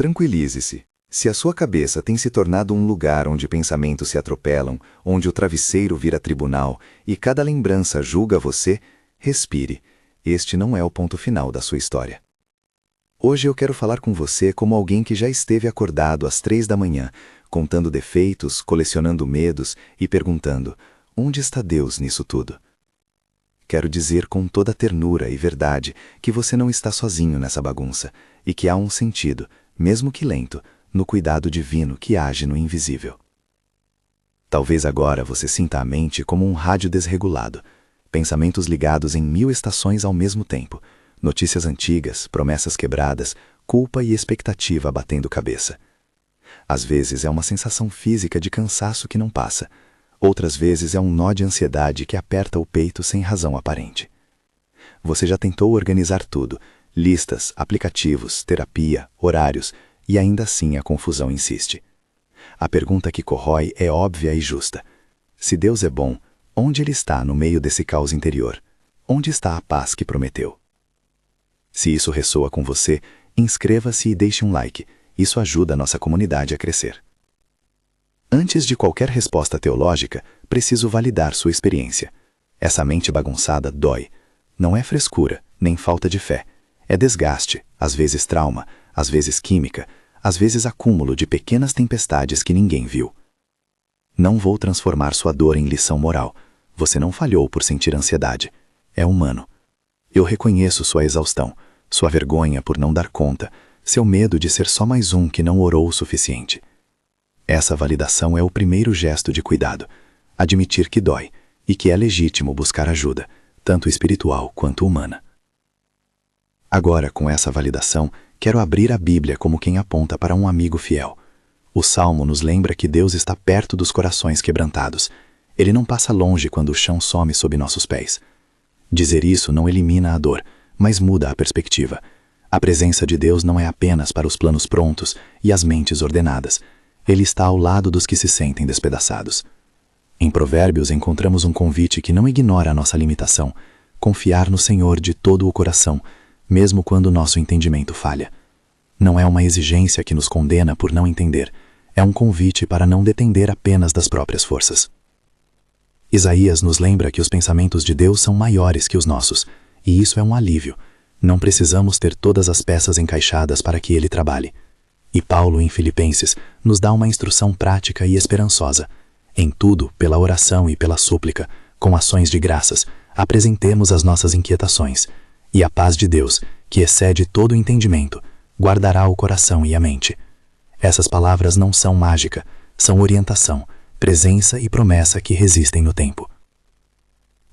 Tranquilize-se. Se a sua cabeça tem se tornado um lugar onde pensamentos se atropelam, onde o travesseiro vira tribunal e cada lembrança julga você, respire. Este não é o ponto final da sua história. Hoje eu quero falar com você como alguém que já esteve acordado às 3 da manhã, contando defeitos, colecionando medos e perguntando: onde está Deus nisso tudo? Quero dizer com toda ternura e verdade que você não está sozinho nessa bagunça e que há um sentido, mesmo que lento, no cuidado divino que age no invisível. Talvez agora você sinta a mente como um rádio desregulado, pensamentos ligados em 1000 estações ao mesmo tempo, notícias antigas, promessas quebradas, culpa e expectativa batendo cabeça. Às vezes é uma sensação física de cansaço que não passa, outras vezes é um nó de ansiedade que aperta o peito sem razão aparente. Você já tentou organizar tudo, listas, aplicativos, terapia, horários, e ainda assim a confusão insiste. A pergunta que corrói é óbvia e justa. Se Deus é bom, onde Ele está no meio desse caos interior? Onde está a paz que prometeu? Se isso ressoa com você, inscreva-se e deixe um like. Isso ajuda a nossa comunidade a crescer. Antes de qualquer resposta teológica, preciso validar sua experiência. Essa mente bagunçada dói. Não é frescura, nem falta de fé. É desgaste, às vezes trauma, às vezes química, às vezes acúmulo de pequenas tempestades que ninguém viu. Não vou transformar sua dor em lição moral. Você não falhou por sentir ansiedade. É humano. Eu reconheço sua exaustão, sua vergonha por não dar conta, seu medo de ser só mais um que não orou o suficiente. Essa validação é o primeiro gesto de cuidado. Admitir que dói e que é legítimo buscar ajuda, tanto espiritual quanto humana. Agora, com essa validação, quero abrir a Bíblia como quem aponta para um amigo fiel. O Salmo nos lembra que Deus está perto dos corações quebrantados. Ele não passa longe quando o chão some sob nossos pés. Dizer isso não elimina a dor, mas muda a perspectiva. A presença de Deus não é apenas para os planos prontos e as mentes ordenadas. Ele está ao lado dos que se sentem despedaçados. Em Provérbios encontramos um convite que não ignora a nossa limitação: confiar no Senhor de todo o coração, mesmo quando o nosso entendimento falha. Não é uma exigência que nos condena por não entender, é um convite para não depender apenas das próprias forças. Isaías nos lembra que os pensamentos de Deus são maiores que os nossos, e isso é um alívio. Não precisamos ter todas as peças encaixadas para que Ele trabalhe. E Paulo, em Filipenses, nos dá uma instrução prática e esperançosa. Em tudo, pela oração e pela súplica, com ações de graças, apresentemos as nossas inquietações, e a paz de Deus, que excede todo o entendimento, guardará o coração e a mente. Essas palavras não são mágica, são orientação, presença e promessa que resistem no tempo.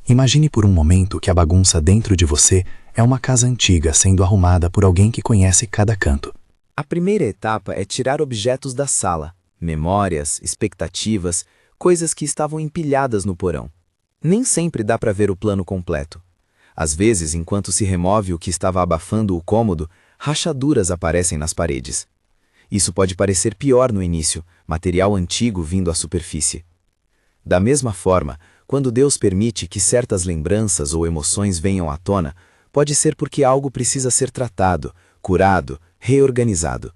Imagine por um momento que a bagunça dentro de você é uma casa antiga sendo arrumada por alguém que conhece cada canto. A primeira etapa é tirar objetos da sala, memórias, expectativas, coisas que estavam empilhadas no porão. Nem sempre dá para ver o plano completo. Às vezes, enquanto se remove o que estava abafando o cômodo, rachaduras aparecem nas paredes. Isso pode parecer pior no início, material antigo vindo à superfície. Da mesma forma, quando Deus permite que certas lembranças ou emoções venham à tona, pode ser porque algo precisa ser tratado, curado, reorganizado.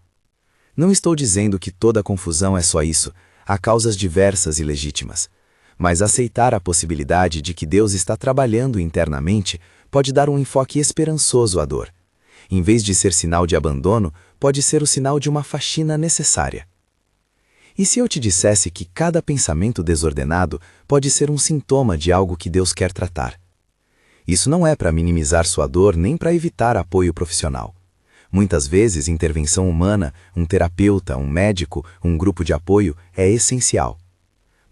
Não estou dizendo que toda a confusão é só isso, há causas diversas e legítimas. Mas aceitar a possibilidade de que Deus está trabalhando internamente pode dar um enfoque esperançoso à dor. Em vez de ser sinal de abandono, pode ser o sinal de uma faxina necessária. E se eu te dissesse que cada pensamento desordenado pode ser um sintoma de algo que Deus quer tratar? Isso não é para minimizar sua dor nem para evitar apoio profissional. Muitas vezes, intervenção humana, um terapeuta, um médico, um grupo de apoio é essencial.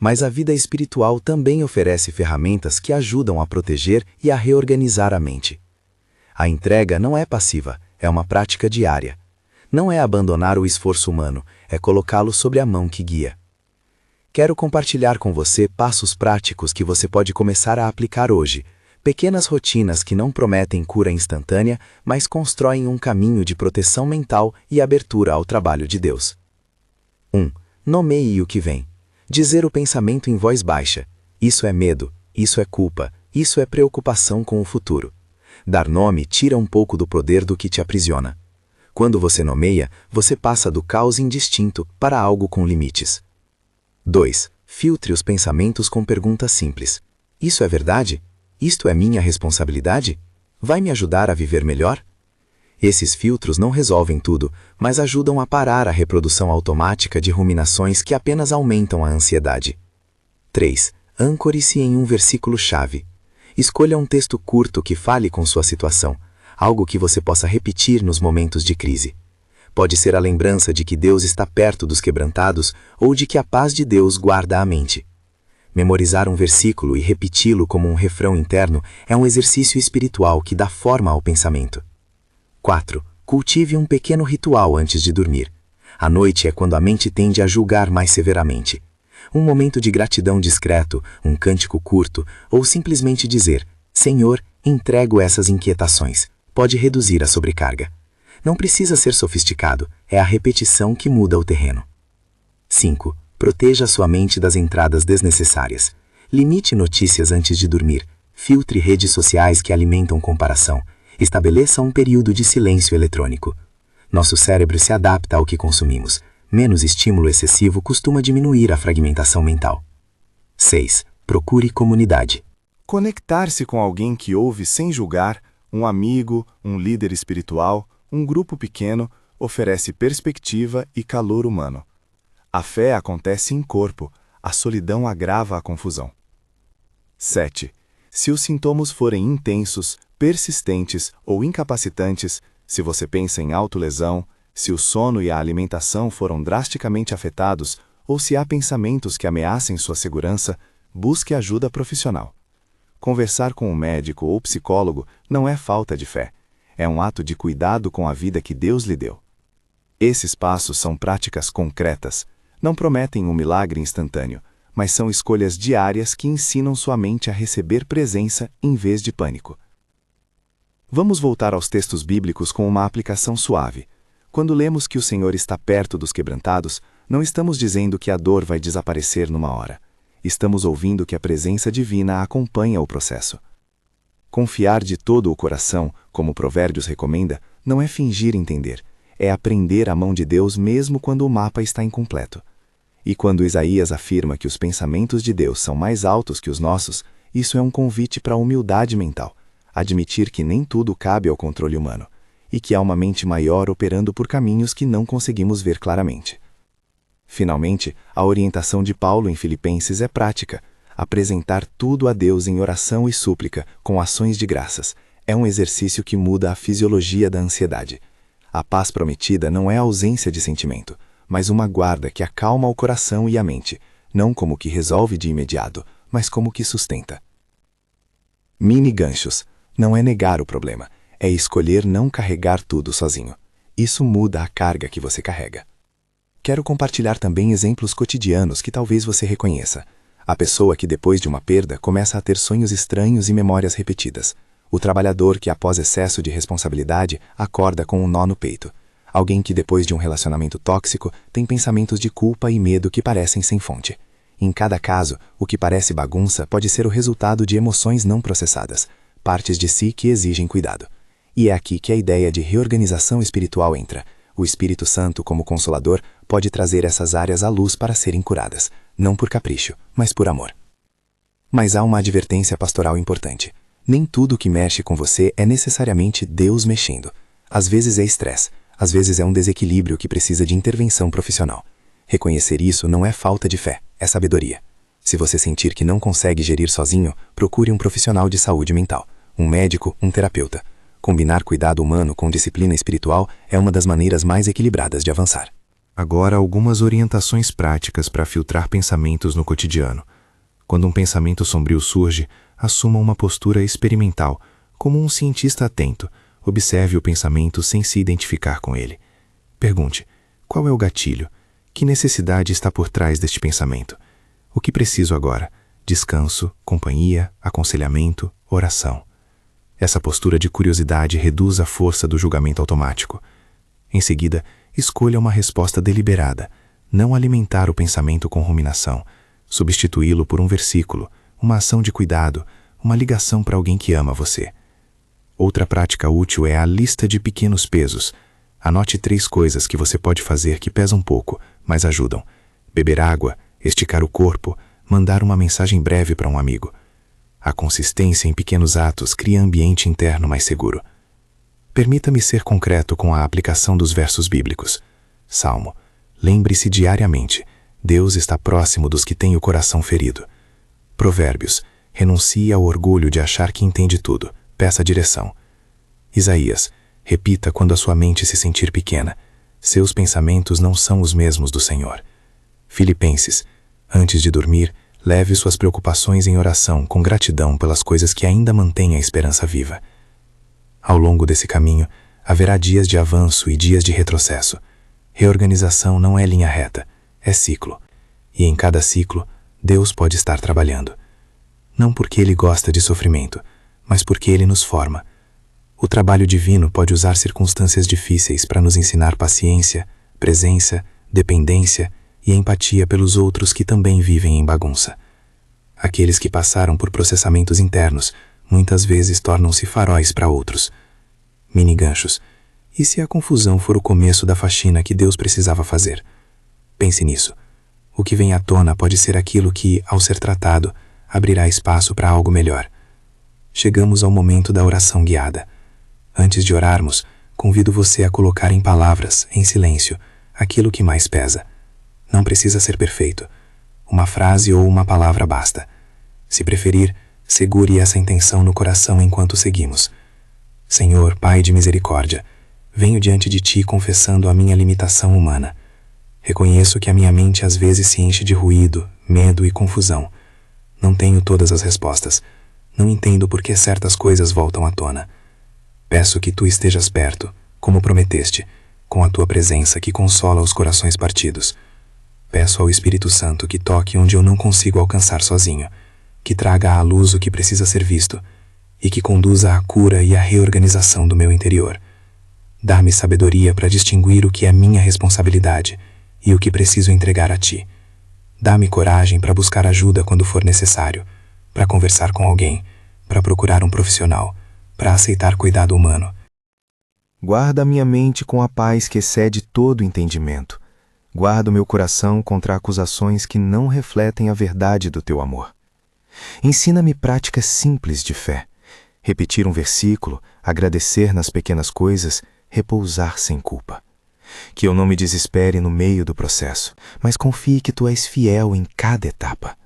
Mas a vida espiritual também oferece ferramentas que ajudam a proteger e a reorganizar a mente. A entrega não é passiva, é uma prática diária. Não é abandonar o esforço humano, é colocá-lo sobre a mão que guia. Quero compartilhar com você passos práticos que você pode começar a aplicar hoje, pequenas rotinas que não prometem cura instantânea, mas constroem um caminho de proteção mental e abertura ao trabalho de Deus. 1. Nomeie o que vem. Dizer o pensamento em voz baixa. Isso é medo, isso é culpa, isso é preocupação com o futuro. Dar nome tira um pouco do poder do que te aprisiona. Quando você nomeia, você passa do caos indistinto para algo com limites. 2. Filtre os pensamentos com perguntas simples. Isso é verdade? Isto é minha responsabilidade? Vai me ajudar a viver melhor? Esses filtros não resolvem tudo, mas ajudam a parar a reprodução automática de ruminações que apenas aumentam a ansiedade. 3. Âncore-se em um versículo-chave. Escolha um texto curto que fale com sua situação, algo que você possa repetir nos momentos de crise. Pode ser a lembrança de que Deus está perto dos quebrantados ou de que a paz de Deus guarda a mente. Memorizar um versículo e repeti-lo como um refrão interno é um exercício espiritual que dá forma ao pensamento. 4. Cultive um pequeno ritual antes de dormir. A noite é quando a mente tende a julgar mais severamente. Um momento de gratidão discreto, um cântico curto, ou simplesmente dizer, Senhor, entrego essas inquietações, pode reduzir a sobrecarga. Não precisa ser sofisticado, é a repetição que muda o terreno. 5. Proteja sua mente das entradas desnecessárias. Limite notícias antes de dormir. Filtre redes sociais que alimentam comparação. Estabeleça um período de silêncio eletrônico. Nosso cérebro se adapta ao que consumimos. Menos estímulo excessivo costuma diminuir a fragmentação mental. 6. Procure comunidade. Conectar-se com alguém que ouve sem julgar, um amigo, um líder espiritual, um grupo pequeno, oferece perspectiva e calor humano. A fé acontece em corpo, a solidão agrava a confusão. 7. Se os sintomas forem intensos, persistentes ou incapacitantes, se você pensa em autolesão, se o sono e a alimentação foram drasticamente afetados ou se há pensamentos que ameacem sua segurança, busque ajuda profissional. Conversar com um médico ou psicólogo não é falta de fé, é um ato de cuidado com a vida que Deus lhe deu. Esses passos são práticas concretas, não prometem um milagre instantâneo, mas são escolhas diárias que ensinam sua mente a receber presença em vez de pânico. Vamos voltar aos textos bíblicos com uma aplicação suave. Quando lemos que o Senhor está perto dos quebrantados, não estamos dizendo que a dor vai desaparecer numa hora. Estamos ouvindo que a presença divina acompanha o processo. Confiar de todo o coração, como Provérbios recomenda, não é fingir entender, é aprender a mão de Deus mesmo quando o mapa está incompleto. E quando Isaías afirma que os pensamentos de Deus são mais altos que os nossos, isso é um convite para a humildade mental, admitir que nem tudo cabe ao controle humano, e que há uma mente maior operando por caminhos que não conseguimos ver claramente. Finalmente, a orientação de Paulo em Filipenses é prática. Apresentar tudo a Deus em oração e súplica, com ações de graças, é um exercício que muda a fisiologia da ansiedade. A paz prometida não é a ausência de sentimento, mas uma guarda que acalma o coração e a mente, não como que resolve de imediato, mas como que sustenta. Mini ganchos. Não é negar o problema, é escolher não carregar tudo sozinho. Isso muda a carga que você carrega. Quero compartilhar também exemplos cotidianos que talvez você reconheça. A pessoa que depois de uma perda começa a ter sonhos estranhos e memórias repetidas. O trabalhador que após excesso de responsabilidade acorda com um nó no peito. Alguém que depois de um relacionamento tóxico tem pensamentos de culpa e medo que parecem sem fonte. Em cada caso, o que parece bagunça pode ser o resultado de emoções não processadas, partes de si que exigem cuidado. E é aqui que a ideia de reorganização espiritual entra. O Espírito Santo, como Consolador, pode trazer essas áreas à luz para serem curadas, não por capricho, mas por amor. Mas há uma advertência pastoral importante. Nem tudo que mexe com você é necessariamente Deus mexendo. Às vezes é estresse, às vezes é um desequilíbrio que precisa de intervenção profissional. Reconhecer isso não é falta de fé, é sabedoria. Se você sentir que não consegue gerir sozinho, procure um profissional de saúde mental, um médico, um terapeuta. Combinar cuidado humano com disciplina espiritual é uma das maneiras mais equilibradas de avançar. Agora, algumas orientações práticas para filtrar pensamentos no cotidiano. Quando um pensamento sombrio surge, assuma uma postura experimental, como um cientista atento. Observe o pensamento sem se identificar com ele. Pergunte: qual é o gatilho? Que necessidade está por trás deste pensamento? O que preciso agora? Descanso, companhia, aconselhamento, oração. Essa postura de curiosidade reduz a força do julgamento automático. Em seguida, escolha uma resposta deliberada. Não alimentar o pensamento com ruminação. Substituí-lo por um versículo, uma ação de cuidado, uma ligação para alguém que ama você. Outra prática útil é a lista de pequenos pesos. Anote 3 coisas que você pode fazer que pesam pouco, mas ajudam. Beber água, esticar o corpo, mandar uma mensagem breve para um amigo. A consistência em pequenos atos cria ambiente interno mais seguro. Permita-me ser concreto com a aplicação dos versos bíblicos. Salmo. Lembre-se diariamente, Deus está próximo dos que têm o coração ferido. Provérbios. Renuncie ao orgulho de achar que entende tudo. Peça direção. Isaías. Repita quando a sua mente se sentir pequena. Seus pensamentos não são os mesmos do Senhor. Filipenses. Antes de dormir, leve suas preocupações em oração com gratidão pelas coisas que ainda mantêm a esperança viva. Ao longo desse caminho, haverá dias de avanço e dias de retrocesso. Reorganização não é linha reta, é ciclo. E em cada ciclo, Deus pode estar trabalhando. Não porque Ele gosta de sofrimento, mas porque Ele nos forma. O trabalho divino pode usar circunstâncias difíceis para nos ensinar paciência, presença, dependência e empatia pelos outros que também vivem em bagunça. Aqueles que passaram por processamentos internos muitas vezes tornam-se faróis para outros. Mini ganchos. E se a confusão for o começo da faxina que Deus precisava fazer? Pense nisso. O que vem à tona pode ser aquilo que, ao ser tratado, abrirá espaço para algo melhor. Chegamos ao momento da oração guiada. Antes de orarmos, convido você a colocar em palavras, em silêncio, aquilo que mais pesa. Não precisa ser perfeito. Uma frase ou uma palavra basta. Se preferir, segure essa intenção no coração enquanto seguimos. Senhor, Pai de misericórdia, venho diante de Ti confessando a minha limitação humana. Reconheço que a minha mente às vezes se enche de ruído, medo e confusão. Não tenho todas as respostas. Não entendo por que certas coisas voltam à tona. Peço que Tu estejas perto, como prometeste, com a Tua presença que consola os corações partidos. Peço ao Espírito Santo que toque onde eu não consigo alcançar sozinho, que traga à luz o que precisa ser visto e que conduza à cura e à reorganização do meu interior. Dá-me sabedoria para distinguir o que é minha responsabilidade e o que preciso entregar a Ti. Dá-me coragem para buscar ajuda quando for necessário, para conversar com alguém, para procurar um profissional, para aceitar cuidado humano. Guarda a minha mente com a paz que excede todo entendimento. Guarda o meu coração contra acusações que não refletem a verdade do Teu amor. Ensina-me práticas simples de fé. Repetir um versículo, agradecer nas pequenas coisas, repousar sem culpa. Que eu não me desespere no meio do processo, mas confie que Tu és fiel em cada etapa.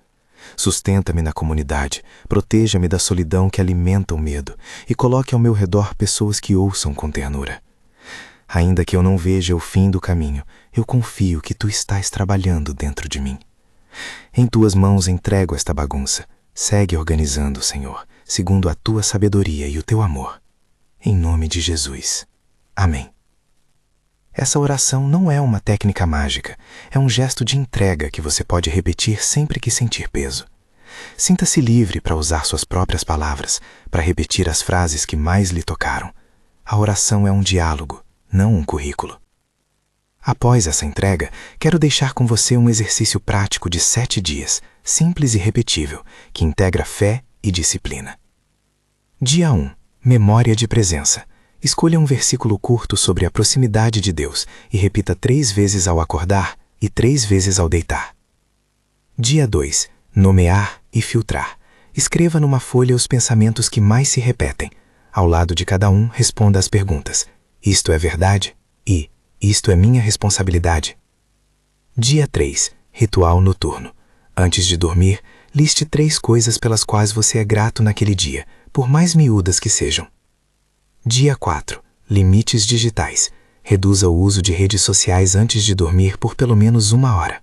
Sustenta-me na comunidade, proteja-me da solidão que alimenta o medo e coloque ao meu redor pessoas que ouçam com ternura. Ainda que eu não veja o fim do caminho, eu confio que Tu estás trabalhando dentro de mim. Em Tuas mãos entrego esta bagunça. Segue organizando, Senhor, segundo a Tua sabedoria e o Teu amor. Em nome de Jesus. Amém. Essa oração não é uma técnica mágica, é um gesto de entrega que você pode repetir sempre que sentir peso. Sinta-se livre para usar suas próprias palavras, para repetir as frases que mais lhe tocaram. A oração é um diálogo, não um currículo. Após essa entrega, quero deixar com você um exercício prático de 7 dias, simples e repetível, que integra fé e disciplina. Dia 1. Memória de presença. Escolha um versículo curto sobre a proximidade de Deus e repita 3 vezes ao acordar e 3 vezes ao deitar. Dia 2. Nomear e filtrar. Escreva numa folha os pensamentos que mais se repetem. Ao lado de cada um, responda as perguntas: isto é verdade? E isto é minha responsabilidade? Dia 3. Ritual noturno. Antes de dormir, liste 3 coisas pelas quais você é grato naquele dia, por mais miúdas que sejam. Dia 4. Limites digitais. Reduza o uso de redes sociais antes de dormir por pelo menos 1 hora.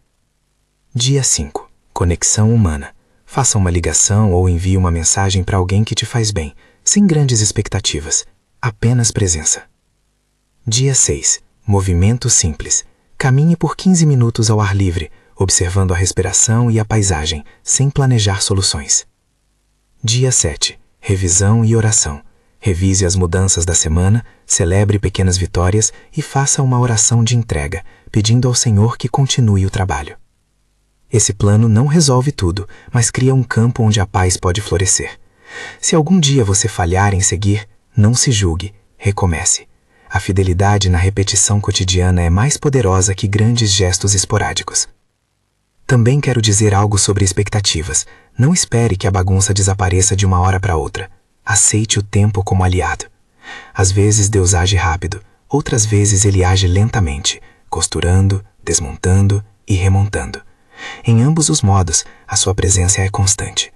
Dia 5. Conexão humana. Faça uma ligação ou envie uma mensagem para alguém que te faz bem, sem grandes expectativas, apenas presença. Dia 6. Movimento simples. Caminhe por 15 minutos ao ar livre, observando a respiração e a paisagem, sem planejar soluções. Dia 7. Revisão e oração. Revise as mudanças da semana, celebre pequenas vitórias e faça uma oração de entrega, pedindo ao Senhor que continue o trabalho. Esse plano não resolve tudo, mas cria um campo onde a paz pode florescer. Se algum dia você falhar em seguir, não se julgue, recomece. A fidelidade na repetição cotidiana é mais poderosa que grandes gestos esporádicos. Também quero dizer algo sobre expectativas. Não espere que a bagunça desapareça de uma hora para outra. Aceite o tempo como aliado. Às vezes Deus age rápido, outras vezes ele age lentamente, costurando, desmontando e remontando. Em ambos os modos, a sua presença é constante.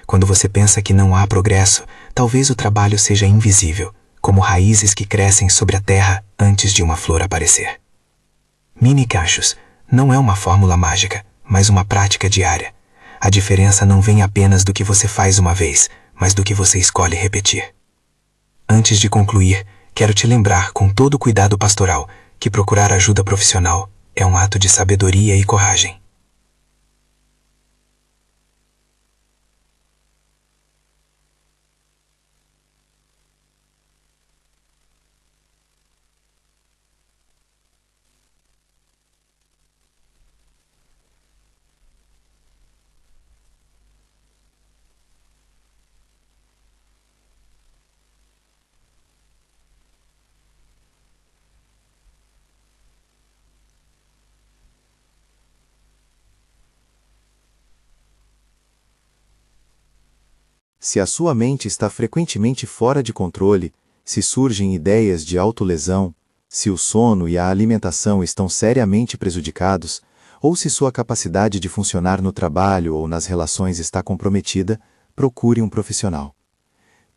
Quando você pensa que não há progresso, talvez o trabalho seja invisível, como raízes que crescem sobre a terra antes de uma flor aparecer. Mini cachos não é uma fórmula mágica, mas uma prática diária. A diferença não vem apenas do que você faz uma vez, mas do que você escolhe repetir. Antes de concluir, quero te lembrar com todo o cuidado pastoral que procurar ajuda profissional é um ato de sabedoria e coragem. Se a sua mente está frequentemente fora de controle, se surgem ideias de autolesão, se o sono e a alimentação estão seriamente prejudicados, ou se sua capacidade de funcionar no trabalho ou nas relações está comprometida, procure um profissional.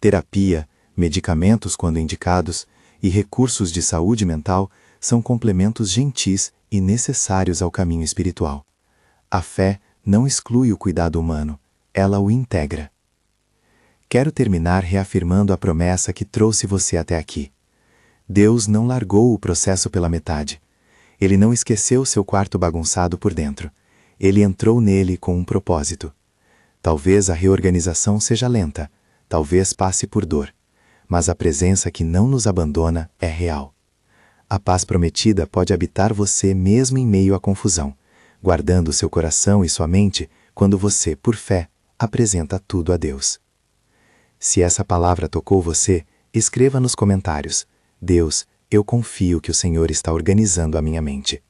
Terapia, medicamentos quando indicados e recursos de saúde mental são complementos gentis e necessários ao caminho espiritual. A fé não exclui o cuidado humano, ela o integra. Quero terminar reafirmando a promessa que trouxe você até aqui. Deus não largou o processo pela metade. Ele não esqueceu seu quarto bagunçado por dentro. Ele entrou nele com um propósito. Talvez a reorganização seja lenta, talvez passe por dor, mas a presença que não nos abandona é real. A paz prometida pode habitar você mesmo em meio à confusão, guardando seu coração e sua mente quando você, por fé, apresenta tudo a Deus. Se essa palavra tocou você, escreva nos comentários: Deus, eu confio que o Senhor está organizando a minha mente.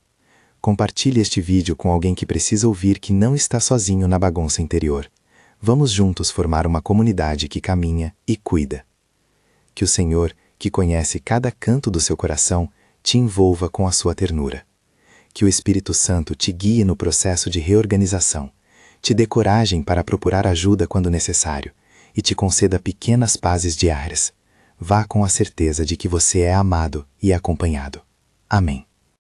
Compartilhe este vídeo com alguém que precisa ouvir que não está sozinho na bagunça interior. Vamos juntos formar uma comunidade que caminha e cuida. Que o Senhor, que conhece cada canto do seu coração, te envolva com a sua ternura. Que o Espírito Santo te guie no processo de reorganização, te dê coragem para procurar ajuda quando necessário, e te conceda pequenas pazes diárias. Vá com a certeza de que você é amado e acompanhado. Amém.